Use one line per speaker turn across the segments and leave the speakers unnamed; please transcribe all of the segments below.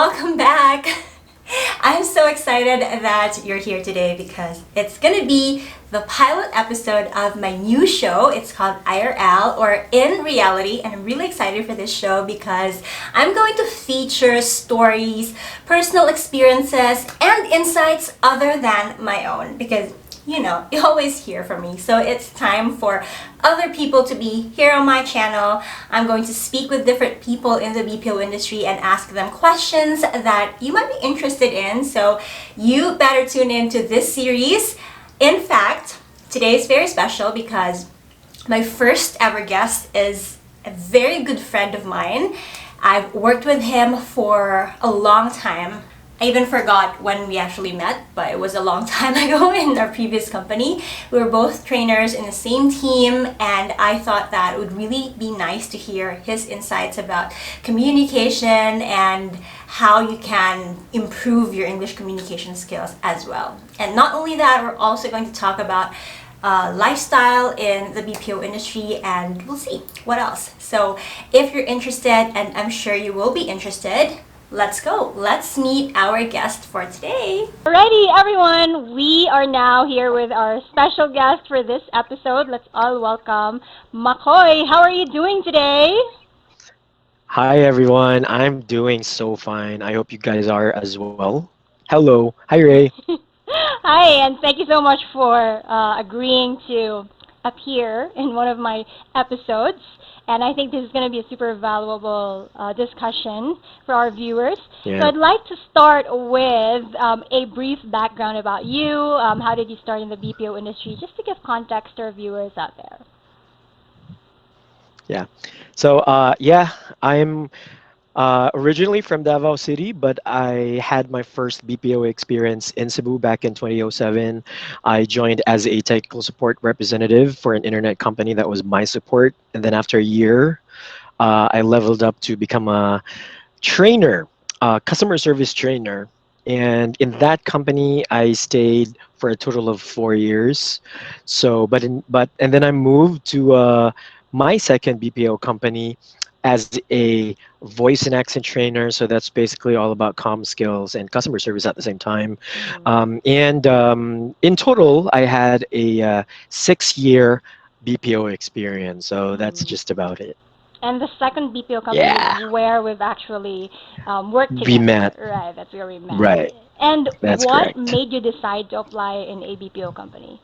welcome back. I'm so excited that you're here today because it's gonna be the pilot episode of my new show. It's called IRL, or InREAlity, and I'm really excited for this show because I'm going to feature stories, personal experiences, and insights other than my own, because you know, you always hear from me. So it's time for other people to be here on my channel. I'm going to speak with different people in the BPO industry and ask them questions that you might be interested in. So you better tune in to this series. In fact, today is very special because my first ever guest is a very good friend of mine. I've worked with him for a long time. I even forgot when we actually met, but it was a long time ago in our previous company. We were both trainers in the same team, and I thought that it would really be nice to hear his insights about communication and how you can improve your English communication skills as well. And not only that, we're also going to talk about lifestyle in the BPO industry, and we'll see what else. So if you're interested, and I'm sure you will be interested, let's go. Let's meet our guest for today. Alrighty, everyone. We are now here with our special guest for this episode. Let's all welcome Makoy. How are you doing today?
Hi everyone, I'm doing so fine. I hope you guys are as well. Hello. Hi Ray.
Hi, and thank you so much for agreeing to appear in one of my episodes. And I think this is going to be a super valuable discussion for our viewers. So
Yeah.
I'd like to start with a brief background about you. How did you start in the BPO industry? Just to give context to our viewers out there.
Yeah. So I'm originally from Davao City, but I had my first BPO experience in Cebu back in 2007. I joined as a technical support representative for an internet company that was my support, and then after a year, I leveled up to become a trainer, customer service trainer. And in that company, I stayed for a total of 4 years. So, and then I moved to my second BPO company as a voice and accent trainer. So that's basically all about comm skills and customer service at the same time. And in total, I had a 6 year BPO experience. So that's
Mm.
just about it.
And the second BPO company
Yeah,
is where we've actually worked
we
together.
met.
Right, that's where we met.
Right.
And
That's
what
correct.
made you decide to apply in a BPO company?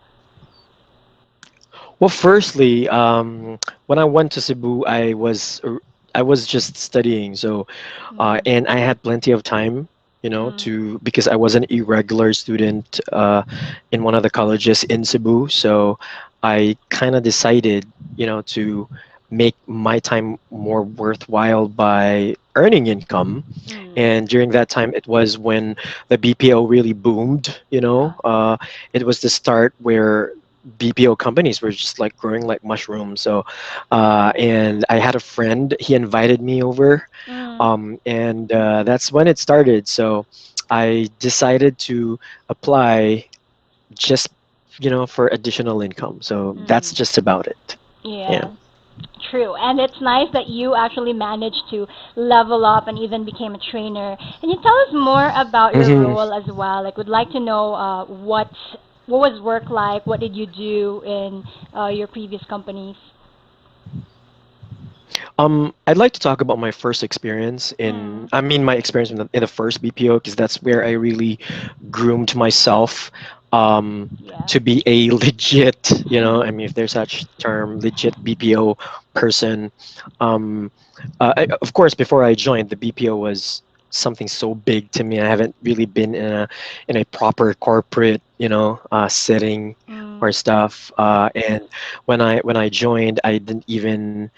Well, firstly, when I went to Cebu, I was just studying, so
Mm.
and I had plenty of time,
Mm.
to because I was an irregular student in one of the colleges in Cebu. So I kind of decided, to make my time more worthwhile by earning income.
Mm.
And during that time, it was when the BPO really boomed.
Yeah.
It was the start where BPO companies were just like growing like mushrooms. So, and I had a friend, he invited me over,
Mm.
and that's when it started. So I decided to apply just, for additional income. So that's
Mm.
just about it. Yeah.
Yeah. True. And it's nice that you actually managed to level up and even became a trainer. Can you tell us more about your
hmm
role as well? Like, would like to know what was work like? What did you do in your previous companies?
I'd like to talk about my first experience
Mm.
my experience in the first BPO, because that's where I really groomed myself
Yeah.
to be a legit, if there's such term, legit BPO person. Um, of course, before I joined, the BPO was something so big to me. I haven't really been in a proper corporate, setting
Mm.
or stuff. And when I joined, I didn't even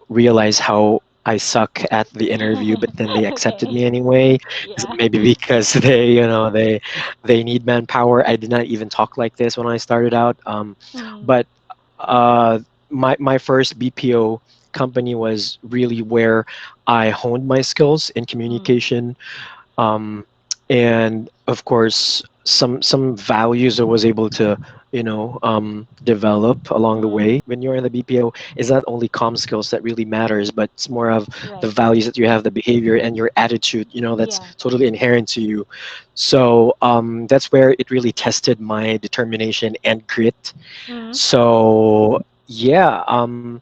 realize how I suck at the interview, but then they accepted
Okay.
me anyway.
Yeah.
Maybe because they need manpower. I did not even talk like this when I started out.
Mm.
But uh, my first BPO company was really where I honed my skills in
Mm.
communication, and of course some values I was able to develop along the
Mm.
way when you're in the BPO is not only comm skills that really matters, but it's more of the
Right.
values that you have, the behavior and your attitude, that's
Yeah.
totally inherent to you. So that's where it really tested my determination and grit.
Mm.
So yeah, m-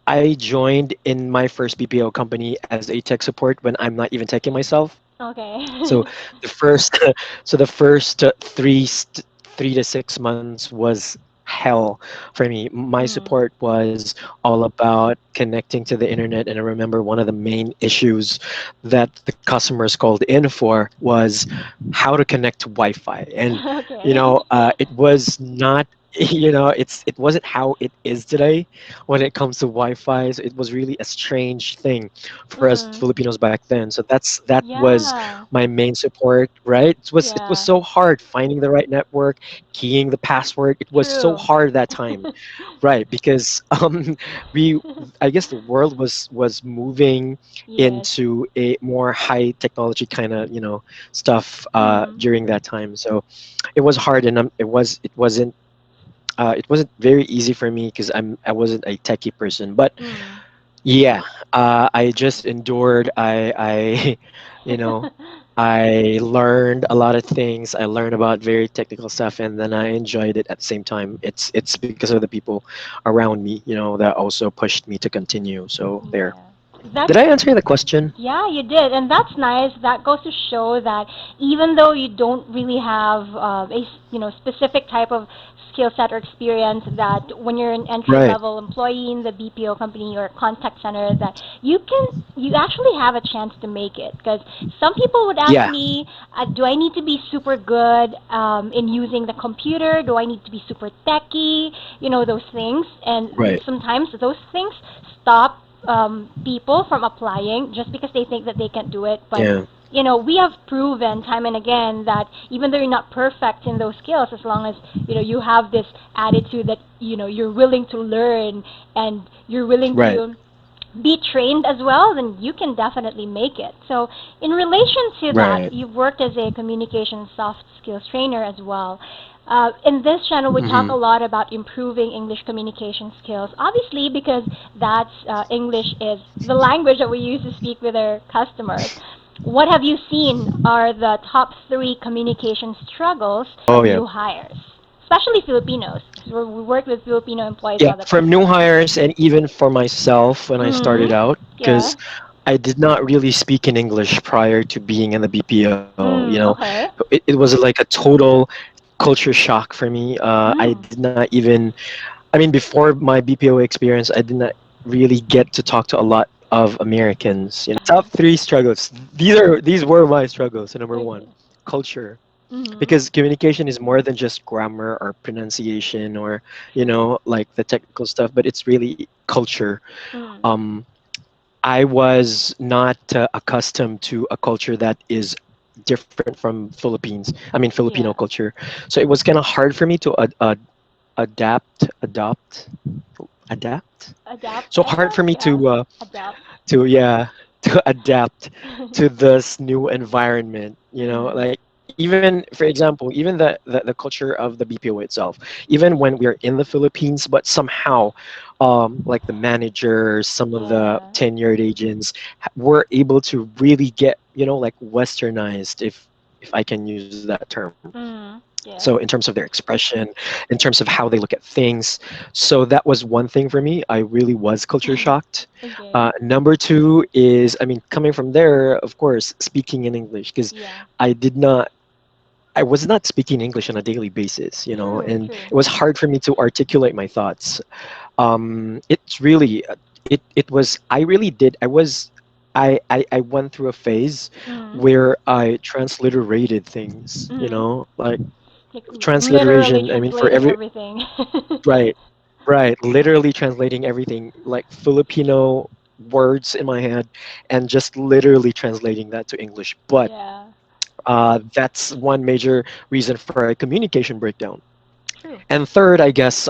I joined in my first BPO company as a tech support when I'm not even teching myself. So
Okay.
the first, so the first 3 to 6 months was hell for me. My
Mm.
support was all about connecting to the internet, and I remember one of the main issues that the customers called in for was how to connect to Wi-Fi, and
Okay.
it was not. It wasn't how it is today when it comes to Wi-Fi. So it was really a strange thing for us
Mm.
Filipinos back then. So that was
Yeah.
my main support, right? It was
Yeah.
so hard finding the right network, keying the password. It was so
True.
hard that time, right? Because we I guess the world was moving
Yes.
into a more high technology kind of stuff
Mm.
during that time. So it was hard, and it wasn't very easy for me because I wasn't a techie person, but
Mm.
yeah, I just endured. You know, I learned a lot of things. I learned about very technical stuff, and then I enjoyed it at the same time. It's because of the people around me, that also pushed me to continue. So there.
Yeah. That's
Did I answer the question?
Yeah, you did, and that's nice. That goes to show that even though you don't really have specific type of skill set or experience, that when you're an entry
Right.
level employee in the BPO company or contact center, that you actually have a chance to make it. Because some people would ask
Yeah.
me, do I need to be super good in using the computer? Do I need to be super techy? Those things, and
Right.
sometimes those things stop people from applying just because they think that they can't do it. But
Yeah.
we have proven time and again that even though you're not perfect in those skills, as long as you have this attitude that you're willing to learn and you're willing
Right.
to be trained as well, then you can definitely make it. So, in relation to that,
Right.
you've worked as a communication soft skills trainer as well. In this channel, we talk a
Hmm.
lot about improving English communication skills. Obviously, because that's English is the language that we use to speak with our customers. What have you seen are the top three communication struggles
Oh
from
yeah.
new hires, especially Filipinos, because we work with Filipino employees
Yeah,
all the
from
time.
new hires and even for myself when I started
Mm-hmm.
out,
Yeah.
because I did not really speak in English prior to being in the BPO.
Okay.
It was like a total culture shock for me. I
Mm.
did not even, I mean, before my BPO experience, I did not really get to talk to a lot of Americans. Top three struggles. These were my struggles. So number
Okay.
one, culture,
Mhm.
because communication is more than just grammar or pronunciation or
True.
like the technical stuff, but it's really culture.
Mm.
um I was not accustomed to a culture that is different from Filipino
Yeah.
culture. So it was kind of hard for me to adapt
Adapt.
so hard
Okay.
for me
Yeah.
to
Adapt.
yeah, to adapt to this new environment,
Mm.
like even for example, even the culture of the BPO itself, even when we are in the Philippines, but somehow like the managers, some of the
Yeah.
tenured agents were able to really get like westernized, if I can use that term.
Mm.
So in
Yeah.
terms of their expression, in terms of how they look at things. So that was one thing for me. I really was culture shocked.
Okay.
Number two is, I mean, coming from there, of course, speaking in English, because
Yeah.
I did not, I was not speaking English on a daily basis,
True.
and
True.
it was hard for me to articulate my thoughts. It's really, it was, I really did, I went through a phase
Mm.
where I transliterated things,
Mm.
like
Like literally
transliteration. I mean, for
translating
every,
everything.
right, right, literally translating everything, like Filipino words in my head, and just literally translating that to English. But
Yeah.
that's one major reason for a communication breakdown.
True.
And third, I guess,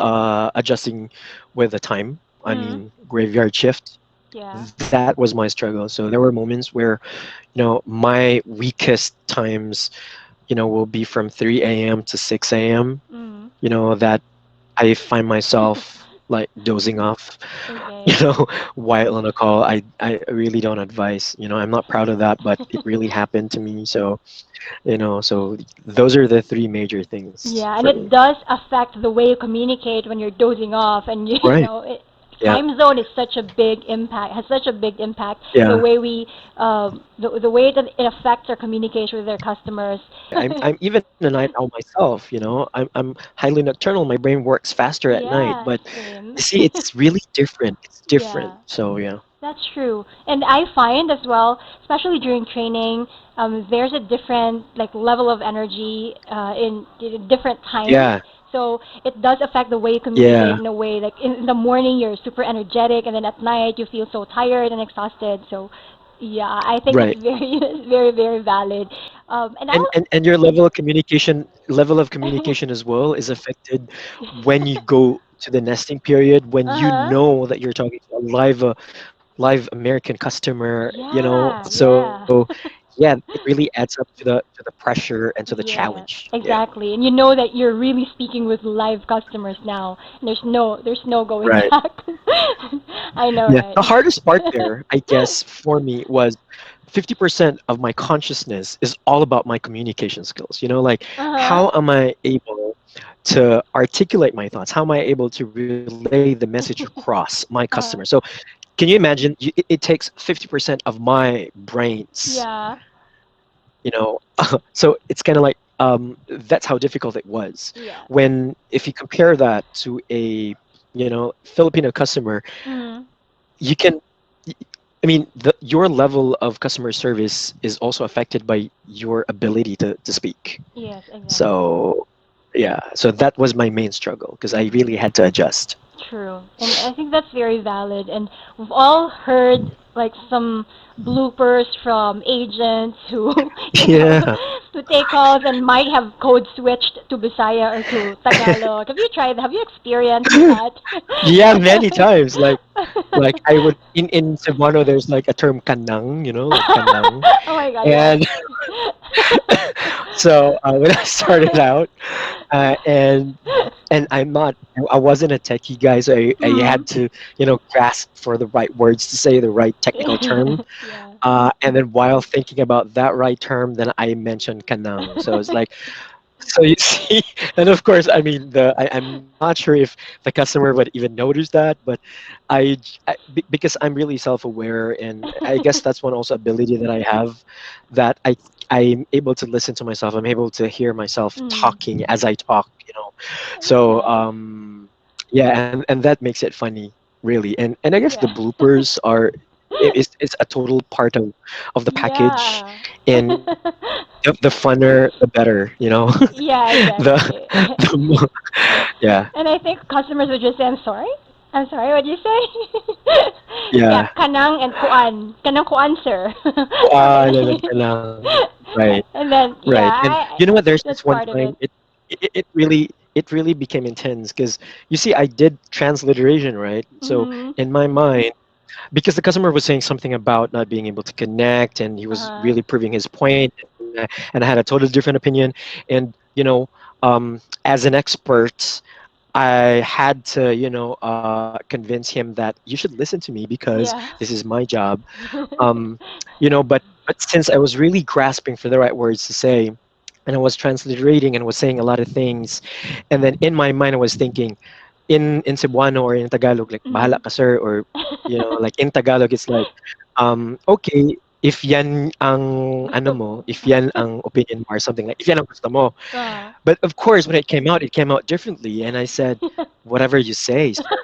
adjusting with the time. I
Mm.
mean, graveyard shift.
Yeah.
That was my struggle. So there were moments where, my weakest times will be from 3 a.m. to 6 a.m.
Mm.
That I find myself like dozing off,
Okay.
while on a call. I really don't advise. I'm not proud of that, but it really happened to me. So those are the three major things
Yeah, and
for
it
me.
does affect the way you communicate when you're dozing off, and
Right. Yeah.
time zone is such a big impact, has such a big impact. The
Yeah.
way the way that it affects our communication with our customers.
I'm even a night owl myself. I'm highly nocturnal. My brain works faster at night,
Yeah,
but
same.
you see, it's really different. It's different.
Yeah.
So yeah.
That's true. And I find as well, especially during training, there's a different like level of energy in different times.
Yeah.
So it does affect the way you communicate
Yeah.
in a way like in the morning you're super energetic and then at night you feel so tired and exhausted. So yeah, I think that's
Right.
very very very valid. And
And your level of communication as well is affected when you go to the nesting period, when you
uh-huh.
know that you're talking to a live American customer.
Yeah,
So
yeah.
yeah, it really adds up to the pressure and to the
Yeah,
challenge. Yeah.
exactly. And you know that you're really speaking with live customers now. And there's no going
Right.
back. I know,
Yeah.
right?
The hardest part there, I guess, for me was 50% of my consciousness is all about my communication skills. Like
Uh-huh.
how am I able to articulate my thoughts? How am I able to relay the message across my customer? So
uh,
can you imagine? It takes 50% of my brains,
yeah.
you know so it's kind of like, that's how difficult it was.
Yeah.
When if you compare that to a Filipino customer,
Mm.
you can y- I mean, your level of customer service is also affected by your ability to speak.
Yes, exactly.
So yeah, so that was my main struggle because I
Mm.
really had to adjust.
True. And I think that's very valid. And we've all heard like some bloopers from agents who,
Yeah.
who take calls and might have code switched to Bisaya or to Tagalog. Have you experienced that?
Yeah, many times. Like I would in Cebuano, there's like a term kanang, like kanang.
Oh my god, yes.
And so when I started out, and I wasn't a techie guy, so I
Mm.
had to grasp for the right words to say the right technical term.
Yeah.
And then while thinking about that right term, then I mentioned kanang. So it's like, so you see, and of course, I mean, I'm not sure if the customer would even notice that, but because I'm really self-aware, and I guess that's one also ability that I have, that I'm able to listen to myself. I'm able to hear myself
Mm.
talking as I talk. So
Yeah.
yeah, and that makes it funny, really. And I guess the
Yeah.
bloopers are it's a total part of the package,
Yeah.
and the funner the better.
Yeah,
the
exactly.
yeah,
And I think customers would just say, "I'm sorry. I'm sorry. What did you say?" Yeah,
yeah.
kanang and kuan. Kanang kuan, sir.
Kuan and then
Okay.
kanang. Right,
And then
right.
yeah,
And you know what? There's
that's
this one
part of
time
it.
it really became intense because you see, I did transliteration, right? So
Mhm.
in my mind, because the customer was saying something about not being able to connect, and he was
Uh-huh.
really proving his point, and I had a totally different opinion. And as an expert, I had to convince him that you should listen to me because
Yeah.
this is my job. um, but since I was really grasping for the right words to say, and I was transliterating and was saying a lot of things, and then in my mind I was thinking, in Cebuano or in Tagalog, like bahala
Mhm.
ka sir, or like in Tagalog it's like, okay, if yan ang ano
Gusto
mo,
mo.
if yan ang opinion mo, or something, like if yan ang gusto mo.
Ah.
But of course when it came out differently, and I said, whatever you say, sir.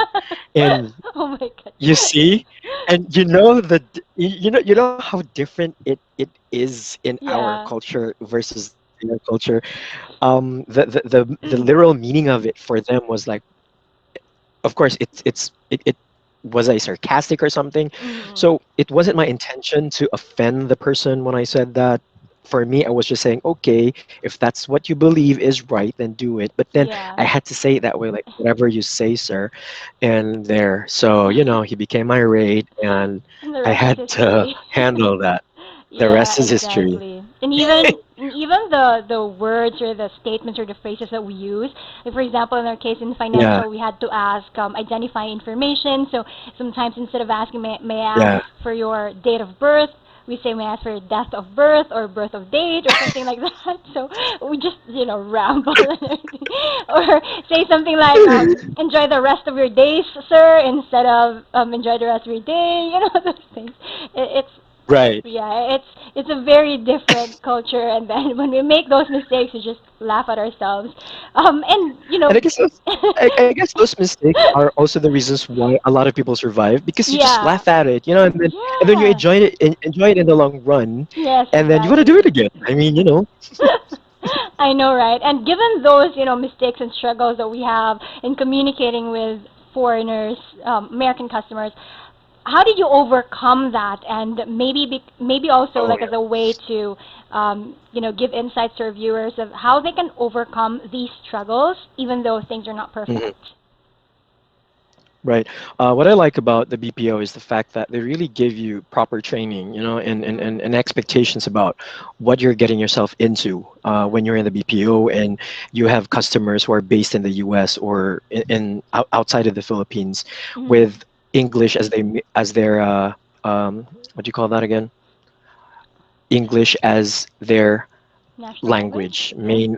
And
Oh my god.
you see, and you know how different it is in our
Yeah.
culture versus their culture. The literal meaning of it for them was like, of course it was I sarcastic or something.
Mhm.
So it wasn't my intention to offend the person when I said that. For me, I was just saying, okay, if that's what you believe is right, then do it. But then I
Yeah.
had to say it that way, like, whatever you say, sir. And there, so he became irate, and
And the
I
rest is
had to
history.
handle that. The
Yeah,
rest is history.
exactly. And even the words or the statements or the phrases that we use. Like for example, in our case in
Yeah,
financial, we had to ask identify information. So sometimes instead of asking may I ask
yeah,
for your date of birth, we say may I ask for your death of birth or birth of date or something like that. So we just ramble and everything, or say something like enjoy the rest of your days, sir, instead of enjoy the rest of your day. Those things. It's
right.
yeah, it's a very different culture, and then when we make those mistakes, we just laugh at ourselves. And
And I guess those mistakes are also the reasons why a lot of people survive because you just
yeah,
laugh at it, and then you
yeah,
enjoy it in the long run,
yes,
and then you want to do
exactly.
it again. I mean,
I know, right? And given those, mistakes and struggles that we have in communicating with foreigners, American customers, how did you overcome that? And maybe also
oh
like as a way to, give insights to our viewers of how they can overcome these struggles, even though things are not
yeah.
perfect.
Right. What I like about the BPO is the fact that they really give you proper training,
Mm.
and expectations about what you're getting yourself into
Yeah.
when you're in the BPO and you have customers who are based in the US or outside of the Philippines
Mm.
with English as their what do you call that again? English as their
National language.
language, main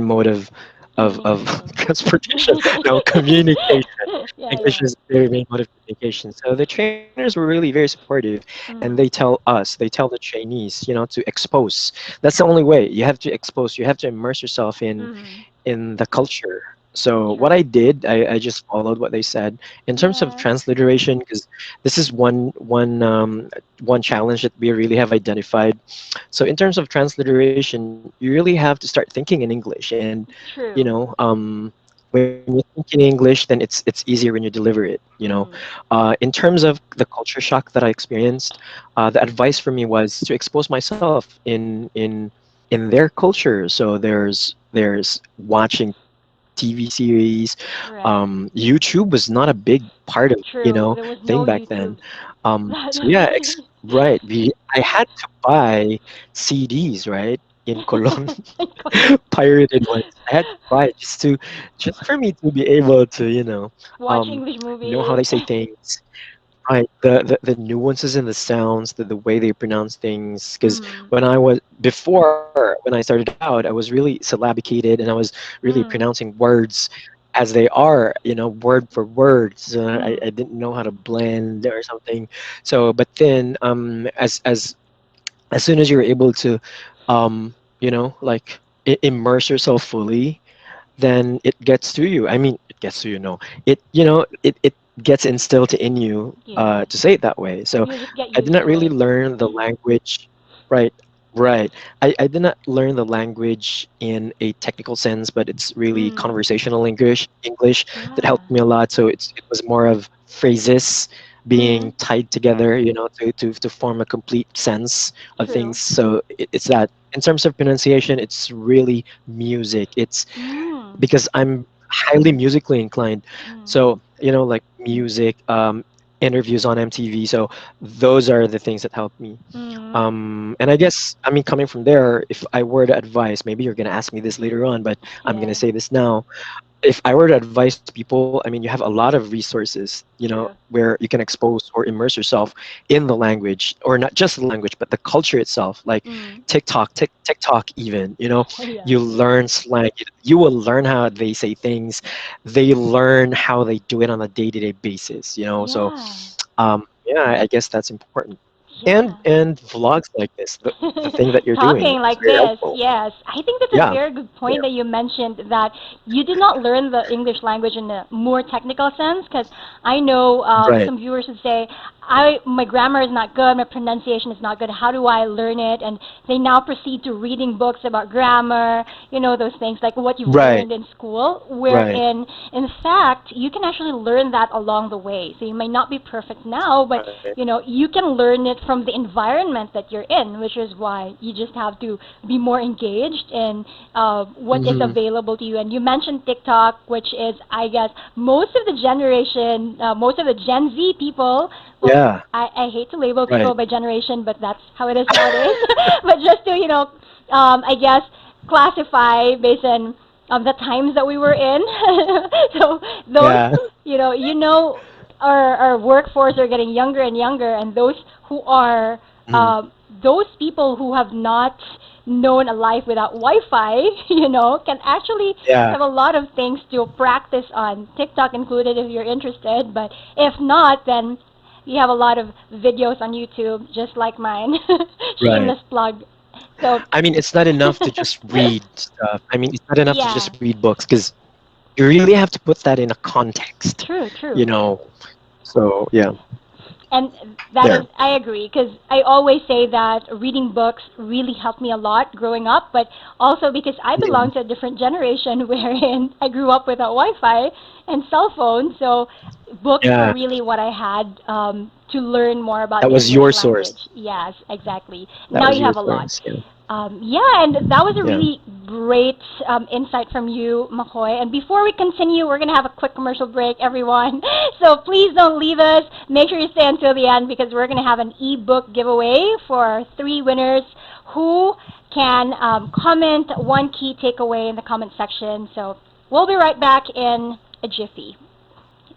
mode of
Communication.
transportation. No, communication.
Yeah,
English
yeah.
is their main mode of communication. So the trainers were really very supportive, and they
Mm.
they tell the trainees, to expose. That's the only way. You have to expose. You have to immerse yourself
Mm.
in the culture. So what
True.
I did, I just followed what they said in terms of
Yeah.
transliteration, because this is one challenge that we really have identified. So in terms of transliteration, you really have to start thinking in English, and
True.
when you think in English, then it's easier when you deliver it.
Mm.
In terms of the culture shock that I experienced, the advice for me was to expose myself in their culture. So there's watching TV series.
Right.
YouTube was not a big part of
True. There was
thing back
no
then.
YouTube.
So yeah,
That.
right. I had to buy CDs, right, in Cologne, pirated ones. I had to buy it just for me to be able to,
Watch English
know how
movies.
they say things. Right, the nuances in the sounds, the way they pronounce things. Because
Mm.
before when I started out, I was really syllabicated, and I was really
Mm.
pronouncing words as they are, word for word. So
Mm.
I didn't know how to blend or something. So, but then, as soon as you're able to, like immerse yourself fully, then it gets to you. I mean, it gets to you. No, it gets instilled in you,
Yeah.
to say it that way. So
You just get
I did
used
not
to
really
it.
learn the language, right? Right. I did not learn the language in a technical sense, but it's really
Mm.
conversational English that
Yeah.
helped me a lot. So it was more of phrases being
Mm.
tied together, to form a complete sense of
True.
things. So it's that. In terms of pronunciation, it's really music. It's
Mm.
because I'm highly musically inclined.
Mm.
So, like music, interviews on MTV. So those are the things that help me.
Mm.
And I guess, I mean, coming from there, if I were to advise, maybe you're going to ask me this later on, but I'm going to
Yeah.
say this now. If I were to advise people, I mean, you have a lot of resources,
True.
where you can expose or immerse yourself in the language, or not just the language, but the culture itself, like
Mm.
TikTok even,
Yeah.
you learn slang, you will learn how they say things, they learn how they do it on a day-to-day basis, so
Yeah.
yeah, I guess that's important. and
Yeah.
and vlogs like this, the thing that you're doing
Talking
is
like
very
this,
helpful.
yes. I think that's a
Yeah,
very good
yeah,
point that you mentioned that you did not learn the English language in a more technical sense because I know
right,
some viewers would say, my grammar is not good, my pronunciation is not good, how do I learn it? And they now proceed to reading books about grammar, those things like what you've
right,
learned in school,
right,
wherein in fact you can actually learn that along the way. So you may not be perfect now, but
right.
you can learn it from from the environment that you're in, which is why you just have to be more engaged in what is
Hmm.
available to you. And you mentioned TikTok, which is, I guess, most of the generation, most of the Gen Z people. Well,
Yeah.
I hate to label
Right.
people by generation, but that's how it is nowadays. But just to, I guess, classify based on the times that we were in. So those,
Yeah.
our workforce are getting younger and younger, and those who are
Mhm.
those people who have not known a life without Wi-Fi, can actually
Yeah.
have a lot of things to practice on, TikTok included if you're interested. But if not, then you have a lot of videos on YouTube, just like mine.
Right.
Shameless plug. So,
I mean, it's not enough to just read stuff. I mean, it's not enough to
yeah,
just read books because you really have to put that in a context,
true,
you
true.
know. So yeah,
And that is,
there.
I agree, because I always say that reading books really helped me a lot growing up, but also because I belong
Mhm.
to a different generation wherein I grew up without Wi-Fi and cell phones, so books were
Yeah,
really what I had to learn more about
that
the
was
English
your
language.
source.
Yes, exactly.
That
Now
was
you
your
have a lot.
source. Yeah.
Yeah, and that was a
Yeah.
really great insight from you, McCoy. And before we continue, we're going to have a quick commercial break, everyone. So please don't leave us. Make sure you stay until the end because we're going to have an ebook giveaway for 3 winners who can comment one key takeaway in the comment section. So we'll be right back in a jiffy.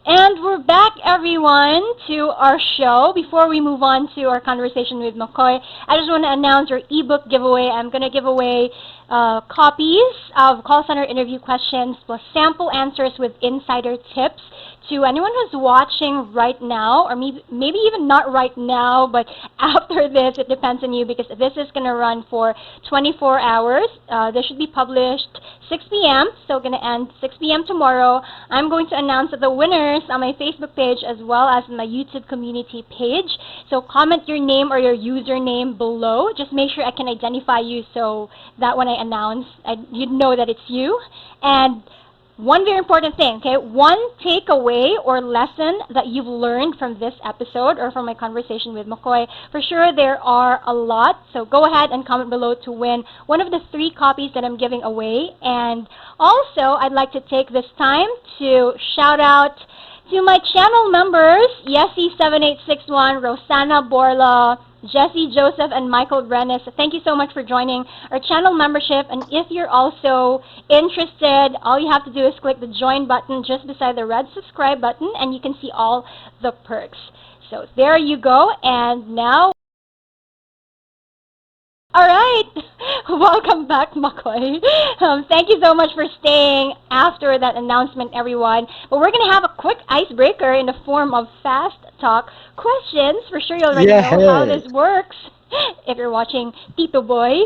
And we're back, everyone, to our show. Before we move on to our conversation with McCoy, I just want to announce our ebook giveaway. I'm going to give away copies of call center interview questions plus sample answers with insider tips to anyone who's watching right now, or maybe even not right now, but after this. It depends on you because this is going to run for 24 hours. This should be published 6 p.m., so going to end 6 p.m. tomorrow. I'm going to announce the winners on my Facebook page as well as my YouTube community page. So comment your name or your username below. Just make sure I can identify you so that when I announce, you'd know that it's you. And one very important thing, okay? One takeaway or lesson that you've learned from this episode or from my conversation with McCoy. For sure, there are a lot. So go ahead and comment below to win one of the 3 copies that I'm giving away. And also, I'd like to take this time to shout out to my channel members, Yesy7861, Rosanna Borla, Jesse Joseph, and Michael Brenes. Thank you so much for joining our channel membership. And if you're also interested, all you have to do is click the join button just beside the red subscribe button, and you can see all the perks. So there you go. And now, all right. Welcome back, McCoy. Thank you so much for staying after that announcement, everyone. But we're going to have a quick icebreaker in the form of fast talk questions. For sure, you already know how
Yeah.
this works if you're watching Tito Boy.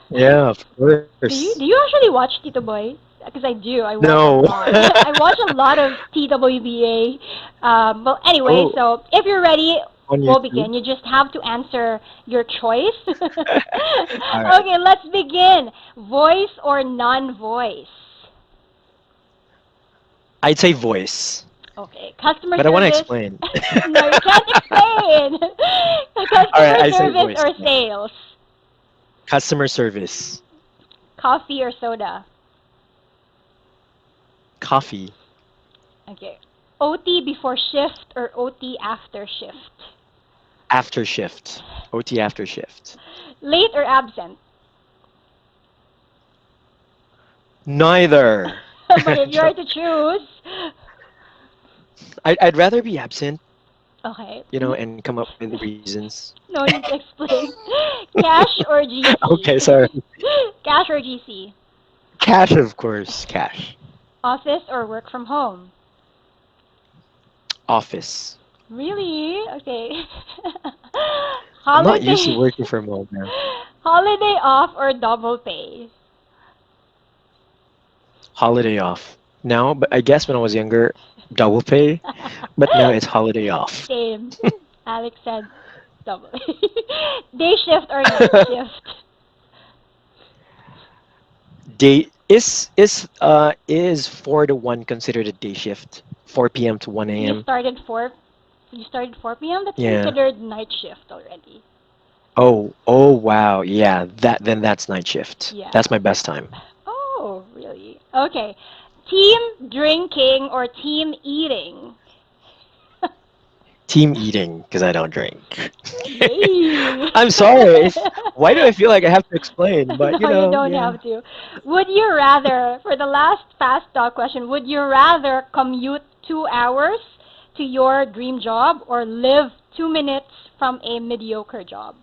Yeah. Of
do
course.
you do you actually watch Tito Boy? Because I do. I watch a
No.
lot. I watch a lot of TWBA. Well, anyway,
Oh,
so if you're ready,
on
we'll
YouTube.
begin. You just have to answer your choice.
All right.
Okay, let's begin. Voice or non-voice?
I'd say voice,
Okay, customer
but I want to
service.
explain.
No, you can't explain.
All right.
Customer
I say
service
voice.
or
Yeah.
sales?
Customer service.
Coffee or soda?
Coffee.
Okay. OT before shift or OT after shift?
After shift. OT after shift.
Late or absent?
Neither.
But if you are
Joke.
to choose,
I'd rather be absent,
okay.
and come up with reasons.
No need to explain. Cash or
Okay,
GC?
sorry.
Cash or GC?
Cash, of course. Cash.
Office or work from home?
Office.
Really? Okay.
I'm not used to
Holiday.
working from home now.
Holiday off or double pay?
Holiday off. Now, but I guess when I was younger, double pay, but now it's holiday off.
Same. Alex said double. Day shift or night shift?
Day is 4 to 1 considered a day shift? 4 p.m. to 1
You
a.m.
started 4? You started 4 p.m. That's
Yeah.
considered night shift already.
Oh, wow. Yeah, that's night shift. That's
Yeah.
my best time.
Oh, really? Okay. Team drinking or team eating?
Team eating because I don't drink.
Yay!
I'm sorry. Why do I feel like I have to explain? But
No, you don't
yeah.
have to. Would you rather, for the last fast talk question, would you rather commute 2 hours to your dream job or live 2 minutes from a mediocre job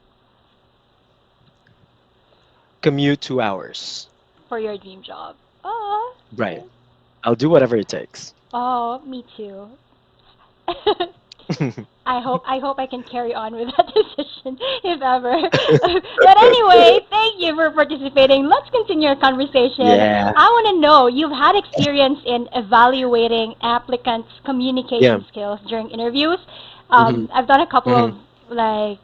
Commute 2 hours.
for your dream job? Oh,
Right. I'll do whatever it takes.
oh, me too. I hope I can carry on with that decision if ever. But anyway, thank you for participating. Let's continue our conversation.
Yeah.
I want to know you've had experience in evaluating applicants'
Yeah.
communication skills during interviews.
Hmm.
I've done a couple
Hmm.
of like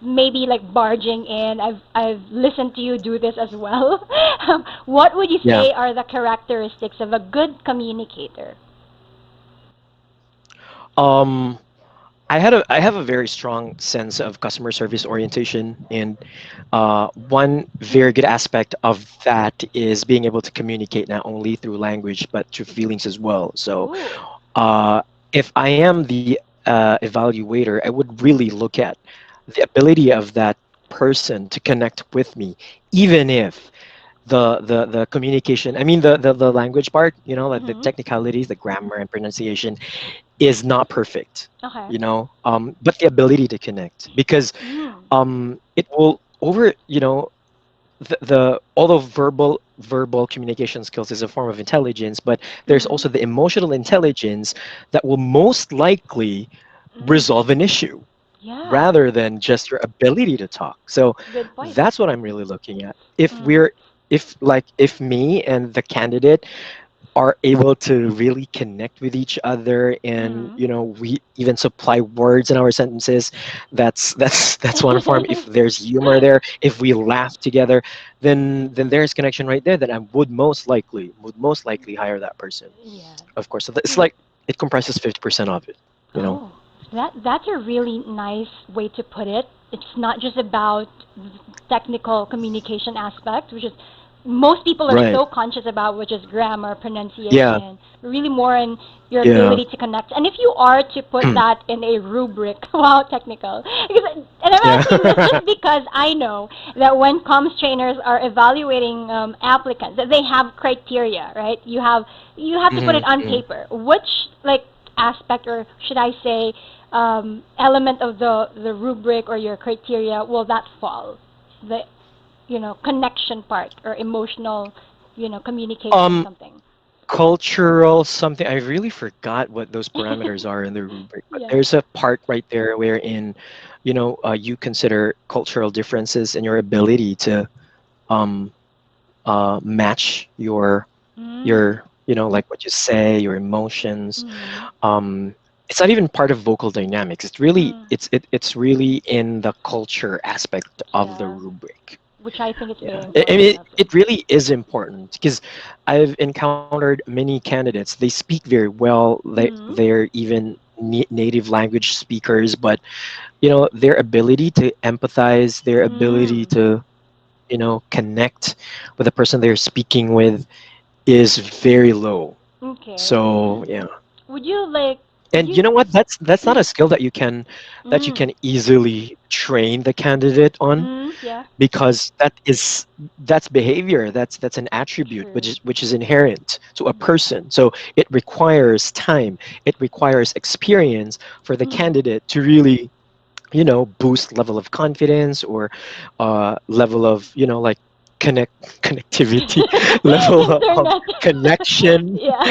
maybe like barging in. I've listened to you do this as well. What would you
Yeah.
say are the characteristics of a good communicator?
Um, I have a very strong sense of customer service orientation, and one very good aspect of that is being able to communicate not only through language but through feelings as well. So,
Ooh.
uh, if I am the evaluator, I would really look at the ability of that person to connect with me, even if the communication, I mean the language part, like the
Mhm.
technicalities, the grammar and pronunciation is not perfect,
Okay.
but the ability to connect, because
Mm.
it will over, the although verbal communication skills is a form of intelligence, but there's
Mhm.
also the emotional intelligence that will most likely
Mm.
resolve an issue
Yeah.
rather than just your ability to talk. So
Good point.
that's what I'm really looking at. If
Mm.
we're if me and the candidate are able to really connect with each other, and
Mhm.
we even supply words in our sentences, that's one form. If there's humor there, if we laugh together, then there's connection right there, that I would most likely hire that person,
Yeah.
of course. So it's like it comprises 50% of it.
Oh, that's a really nice way to put it. It's not just about the technical communication aspect, which is most people are
Right.
so conscious about, which is grammar,
Yeah.
pronunciation, really more in your
Yeah.
ability to connect. And if you are to put that in a rubric, wow, technical. And I'm
Yeah.
asking this just because I know that when comms trainers are evaluating applicants, that they have criteria, right? You have to put
Hmm.
it on paper. Which like aspect, or should I say, element of the rubric or your criteria will that fall? The connection part or emotional, communication
um
something.
Cultural something, I really forgot what those parameters are in the rubric, but
Yeah.
there's a part right there wherein you consider cultural differences and your ability to um match
Mm.
your like what you say, your emotions.
Mm.
It's not even part of vocal dynamics. It's really
Mm.
it's really in the culture aspect of the
Yeah.
rubric.
Which I think is
Yeah,
very
I
important
mean,
also.
it really is important because I've encountered many candidates. They speak very well.
Mm.
They're even native language speakers, but their ability to empathize, their ability
Mm.
to connect with the person they're speaking with is very low.
Okay.
So yeah.
Would you like? Would
And you
you?
know what? That's not a skill that you can
Mm.
easily train the candidate on,
Mm. Yeah.
because that's behavior, that's an attribute which
True.
is inherent to a
Mm.
person. So it requires time, it requires experience for the
Mm.
candidate to really boost level of confidence, or level of like connect connectivity, level of
Internet.
connection,
Yeah.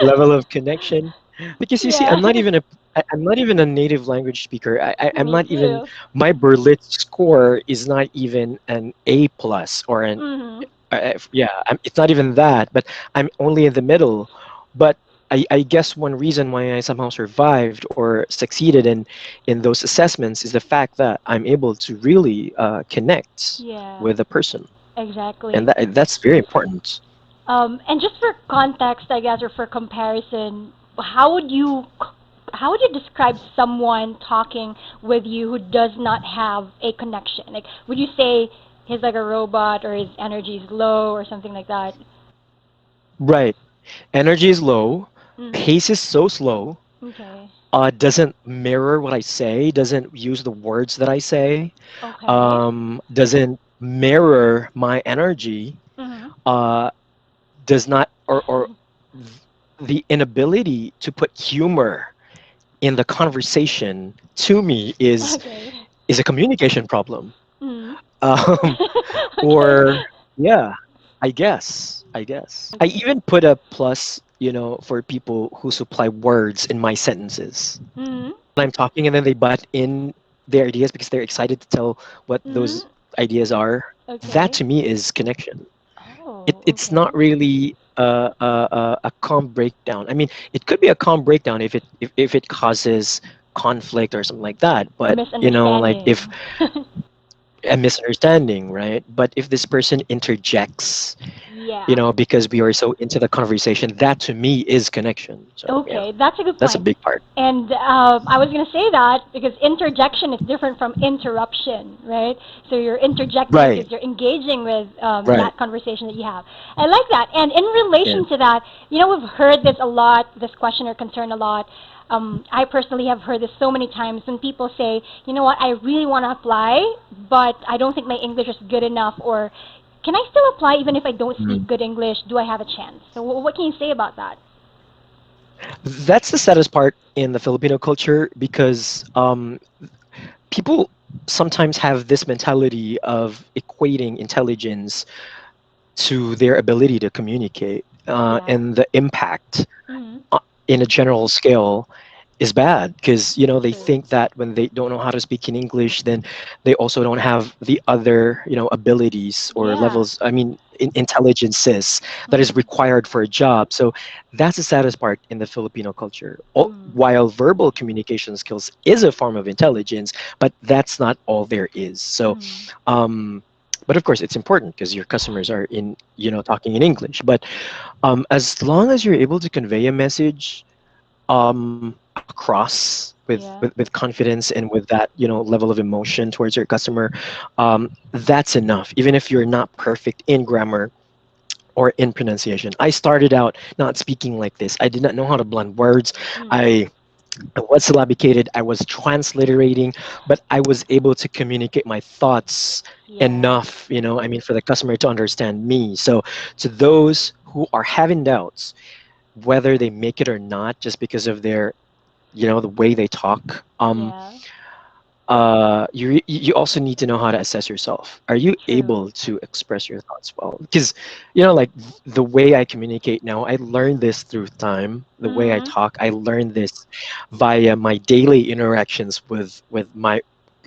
level of connection. Because you see,
Yeah.
I'm not even a native language speaker. I'm
Me
not even,
too.
my Berlitz score is not even an A plus or an
Mhm.
yeah, it's not even that, but I'm only in the middle. But I guess one reason why I somehow survived or succeeded in those assessments is the fact that I'm able to really connect
Yeah.
with a person, and
Exactly.
that's very important.
And just for context, I guess, or for comparison, how would you how would you describe someone talking with you who does not have a connection? Like, would you say he's like a robot or his energy is low or something like that?
Right. Energy is low.
Mm.
Pace is so slow.
Okay.
Doesn't mirror what I say. Doesn't use the words that I say.
Okay.
Doesn't mirror my energy.
Mhm.
Uh, does not or the inability to put humor in the conversation to me
Okay.
is a communication problem.
Mhm.
Um,
Okay.
or yeah, I guess I even put a plus, for people who supply words in my sentences.
Mhm.
I'm talking and then they butt in their ideas because they're excited to tell what
Mhm.
those ideas are. That
Okay.
to me is connection.
Oh,
It's not
okay.
really a calm breakdown. I mean, it could be a calm breakdown if it causes conflict or something like that.
Or
But like if
misunderstanding.
a misunderstanding, right? But if this person interjects,
Yeah.
because we are so into the conversation, that to me is connection. So yeah,
Okay, that's a good
that's a
point.
big part.
And I was going to say that because interjection is different from interruption, right? So you're interjecting
Right,
because you're engaging with
right.
that conversation that you have. I like that. And in
Yeah.
relation to that, we've heard this a lot, this question or concern a lot. I personally have heard this so many times when people say, you know what, I really want to apply, but I don't think my English is good enough, or can I still apply even if I don't speak
Mm.
good English? Do I have a chance? So what can you say about that?
That's the saddest part in the Filipino culture because people sometimes have this mentality of equating intelligence to their ability to communicate,
Yeah.
and the impact
Mm-hmm.
in a general scale is bad because they
True.
think that when they don't know how to speak in English, then they also don't have the other abilities or
Yeah.
levels. I mean, intelligences that is
Mm-hmm.
required for a job. So that's the saddest part in the Filipino culture.
Mm.
While verbal communication skills is a form of intelligence, but that's not all there is. So
Mm.
um, but of course it's important because your customers are in talking in English. But as long as you're able to convey a message across
Yeah.
with confidence and with that level of emotion towards your customer, that's enough. Even if you're not perfect in grammar or in pronunciation. I started out not speaking like this. I did not know how to blend words.
Mm.
I I was syllabicated, I was transliterating, but I was able to communicate my thoughts
Yeah.
enough, I mean, for the customer to understand me. So, to those who are having doubts, whether they make it or not, just because of their, the way they talk,
Yeah.
you also need to know how to assess yourself. Are you
True.
able to express your thoughts well? Because like the way I communicate now, I learned this through time. The way I
Mm-hmm.
talk, I learned this via my daily interactions with my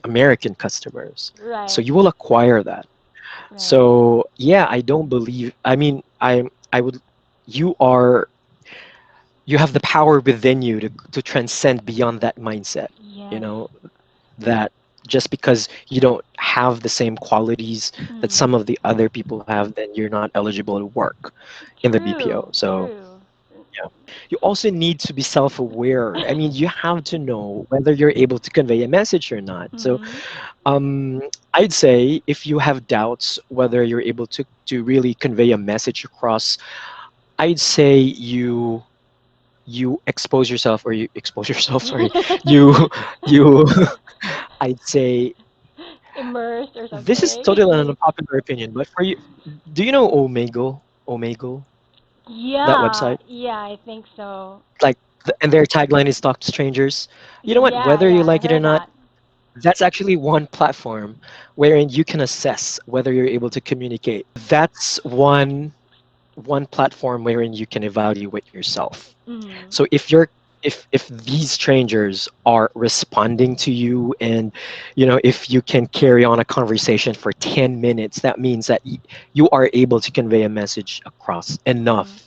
American customers. So
Right.
you will acquire that.
Right.
So yeah, I don't believe. I mean, I would. You are. You have the power within you to transcend beyond that mindset. You
Yes.
know, that just because you don't have the same qualities that some
Mm.
of the other people have, then you're not eligible to work in the BPO.
True.
So
True.
yeah, you also need to be self-aware. I mean, you have to know whether you're able to convey a message or not. So
Mm-hmm.
um, I'd say if you have doubts whether you're able to really convey a message across, I'd say you expose yourself, or you expose yourself, sorry, you you I'd say
Immersed or
this is
something.
totally an unpopular opinion, but for you, do you know Omegle? Omegle, that
Yeah.
website?
Yeah, I think so.
Like, and their tagline is "Talk to strangers." You know what?
Yeah.
Whether
Yeah.
you
I
like it or
heard
not,
that.
that's actually one platform wherein you can assess whether you're able to communicate. That's one platform wherein you can evaluate yourself.
Mm.
So if these strangers are responding to you, and if you can carry on a conversation for 10 minutes, that means that you are able to convey a message across
Mm.
enough.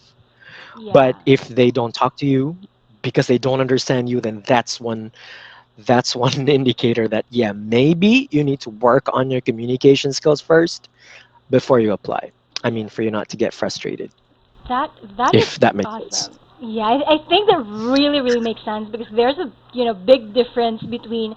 But
Yeah.
if they don't talk to you because they don't understand you, then that's one indicator that, yeah, maybe you need to work on your communication skills first before you apply. I
Yeah.
mean, for you not to get frustrated,
That that is
if that makes sense.
awesome. Yeah, I think that really, really makes sense because there's a big difference between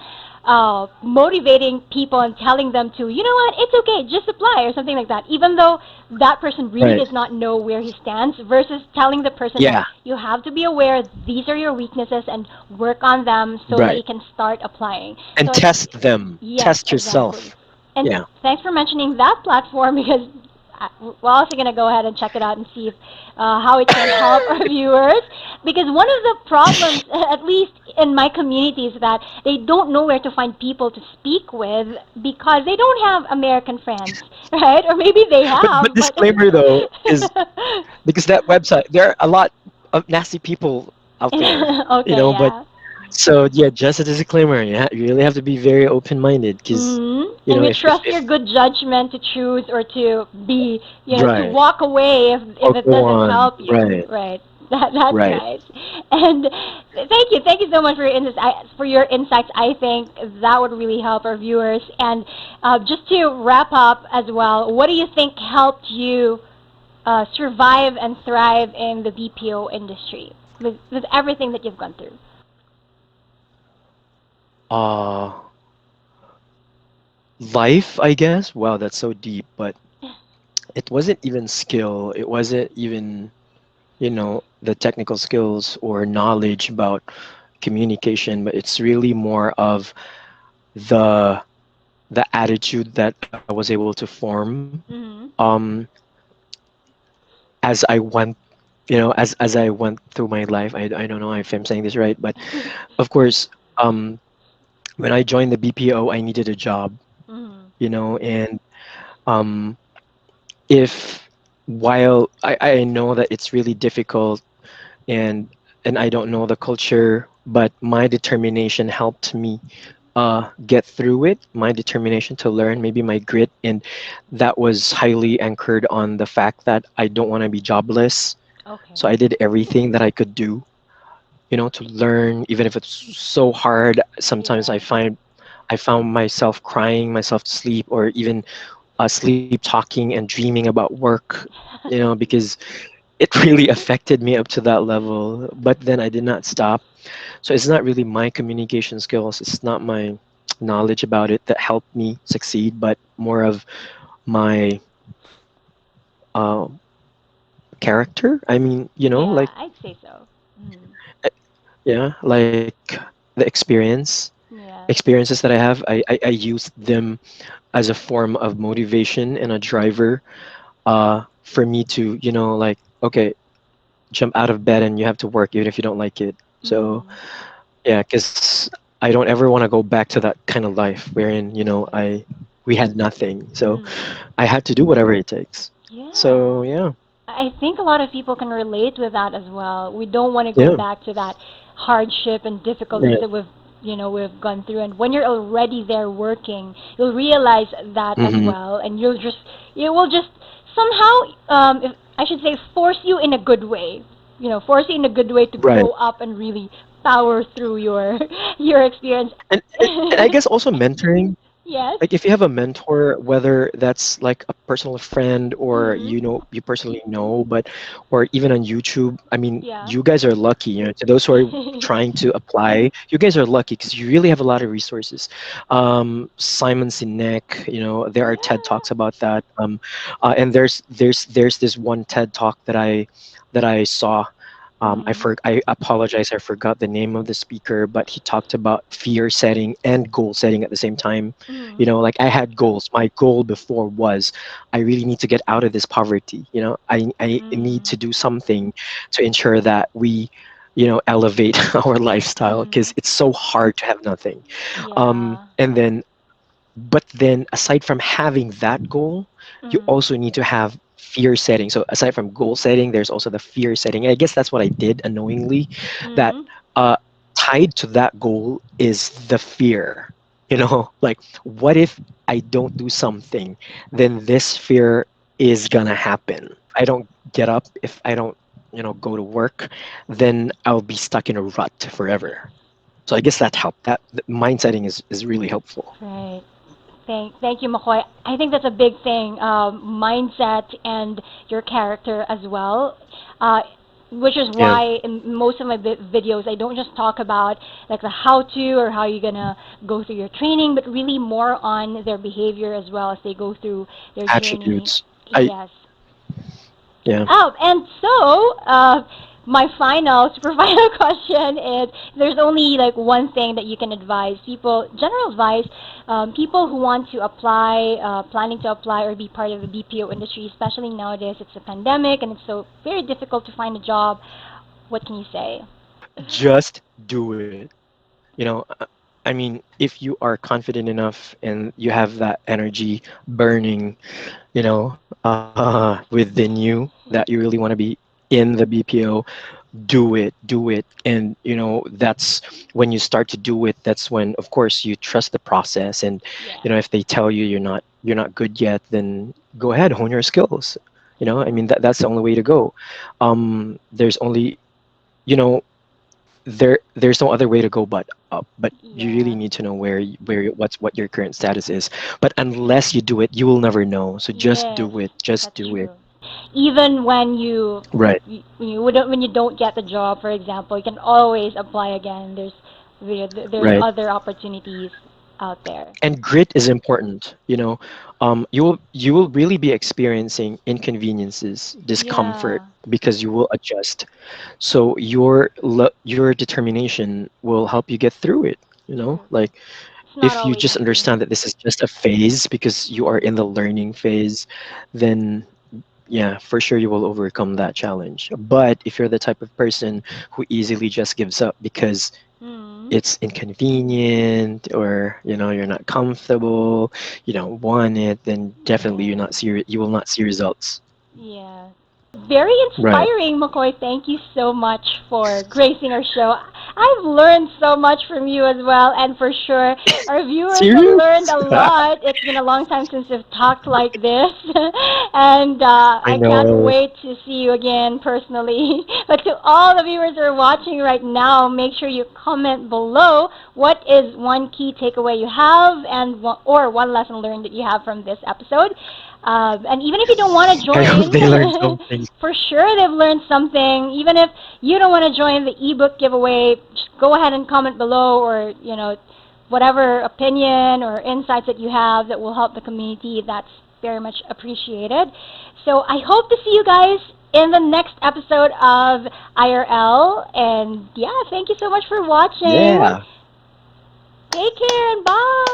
motivating people and telling them to it's okay, just apply or something like that, even though that person really
Right.
does not know where he stands, versus telling the person that
Yeah.
you have to be aware these are your weaknesses and work on them so that
Right.
you can start applying.
And
So
test them.
yes,
Test
exactly.
yourself.
And
Yeah.
thanks for mentioning that platform because we're also going to go ahead and check it out and see if, how it can help our viewers. Because one of the problems, at least in my community, is that they don't know where to find people to speak with because they don't have American friends, right? Or maybe they
But
have, but.
disclaimer though is because that website there are a lot of nasty people out there,
Okay,
but
yeah.
so yeah, just a disclaimer, you really have to be very open-minded because
And we trust your
if
good judgment to choose or to be, to
right
walk away if
or
it
go
doesn't
on,
help you,
right,
right? That's
right.
right. And thank you so much for your insights. I think that would really help our viewers. And just to wrap up as well, what do you think helped you survive and thrive in the BPO industry with everything that you've gone through?
uh Life, I guess. Wow, that's so deep, but it wasn't even skill, it wasn't even the technical skills or knowledge about communication, but it's really more of the attitude that I was able to form
Mm-hmm.
as I went, as I went through my life. I don't know if I'm saying this right, but of course, um when I joined the BPO, I needed a job,
Mm-hmm.
and um if while I know that it's really difficult, and I don't know the culture, but my determination helped me get through it. My determination to learn, maybe my grit, and that was highly anchored on the fact that I don't want to be jobless. So
Okay.
I did everything that I could do, to learn, even if it's so hard. Sometimes
Yeah.
I found myself crying myself to sleep, or even sleep talking and dreaming about work, because it really affected me up to that level. But then I did not stop. So it's not really my communication skills, it's not my knowledge about it that helped me succeed, but more of my uh, character. I mean,
Yeah,
like,
I'd say so. Mm.
yeah, like the
Yeah.
experiences that I have, I used them as a form of motivation and a driver for me to, like, okay, jump out of bed and you have to work even if you don't like it. So
Mm.
yeah, because I don't ever want to go back to that kind of life wherein
Right.
we had nothing. So
Mm.
I had to do whatever it takes. So
Yeah.
yeah,
I think a lot of people can relate with that as well. We don't want to go
yeah,
back to that hardship and difficulties
right.
that we've gone through. And when you're already there working, you'll realize that as
Hmm.
well, and you will just somehow, if I should say, force you in a good way. Force you in a good way to
Right.
go up and really power through your your experience.
And I guess also mentoring.
Yes.
Like if you have a mentor, whether that's like a personal friend or
Mhm.
you personally know, but or even on YouTube, I mean,
Yeah.
you guys are lucky. To those who are trying to apply, you guys are lucky because you really have a lot of resources. Simon Sinek, there are TED
Yeah.
talks about that. And there's this one TED talk that I saw.
Mhm.
I apologize, I forgot the name of the speaker, but he talked about fear setting and goal setting at the same time.
Mhm.
Like I had goals. My goal before was I really need to get out of this poverty. I need
Mhm.
to do something to ensure that we, elevate our lifestyle because
Mhm.
it's so hard to have nothing.
Yeah.
And then but then aside from having that goal, you
Mhm.
also need to have fear setting. So aside from goal setting, there's also the fear setting. And I guess that's what I did unknowingly, that
Mhm.
uh tied to that goal is the fear. Like what if I don't do something, then this fear is gonna happen. If I don't get up, if I don't, go to work, then I'll be stuck in a rut forever. So I guess that helped. That mind setting is really helpful.
Right. Thank you, McCoy. I think that's a big thing. Mindset and your character as well. Uh, which is
Yeah.
why in most of my videos I don't just talk about like the how to or how you're gonna go through your training, but really more on their behavior as well as they go through their journey.
Attributes. I
Yes.
Yeah.
Oh, and so my final, super final question is: there's only like one thing that you can advise people, general advice, people who want to apply, planning to apply or be part of the BPO industry, especially nowadays. It's a pandemic and it's so very difficult to find a job. What can you say?
Just do it. I mean, if you are confident enough and you have that energy burning, within you that you really want to be in the BPO, do it. And, that's when you start to do it, that's when, of course, you trust the process. And,
Yeah.
if they tell you you're not good yet, then go ahead, hone your skills. I mean, that's the only way to go. There's only, you know, there's no other way to go but up, but you really
Yeah.
need to know what your current status is. But unless you do it, you will never know. So just
Yes,
do it, just
that's
do it.
true. Even when you
Right.
when you don't get the job, for example, you can always apply again. There's
Right.
other opportunities out there.
And grit is important. You will really be experiencing inconveniences, discomfort,
Yeah.
because you will adjust. So your determination will help you get through it.
True.
Like,
It's not
if you
always
just
easy.
understand that this is just a phase because you are
Mm.
in the learning phase, then yeah, for sure you will overcome that challenge. But if you're the type of person who easily just gives up because
Mm.
it's inconvenient, or you're not comfortable, you don't want it, then definitely
Yeah.
you will not see results.
Yeah. Very
Right.
inspiring, McCoy. Thank you so much for gracing our show. I've learned so much from you as well, and for sure, our viewers have learned
Serious?
a lot. It's been a long time since we've talked like this, and
I
I can't
know.
wait to see you again personally. But to all the viewers who are watching right now, make sure you comment below what is one key takeaway you have, and or one lesson learned that you have from this episode. And even if you don't want to
I hope they learned
join,
something.
for sure they've learned something. Even if you don't want to join the ebook giveaway, just go ahead and comment below, or whatever opinion or insights that you have that will help the community. That's very much appreciated. So I hope to see you guys in the next episode of IRL. And yeah, thank you so much for watching.
Yeah.
Take care and bye.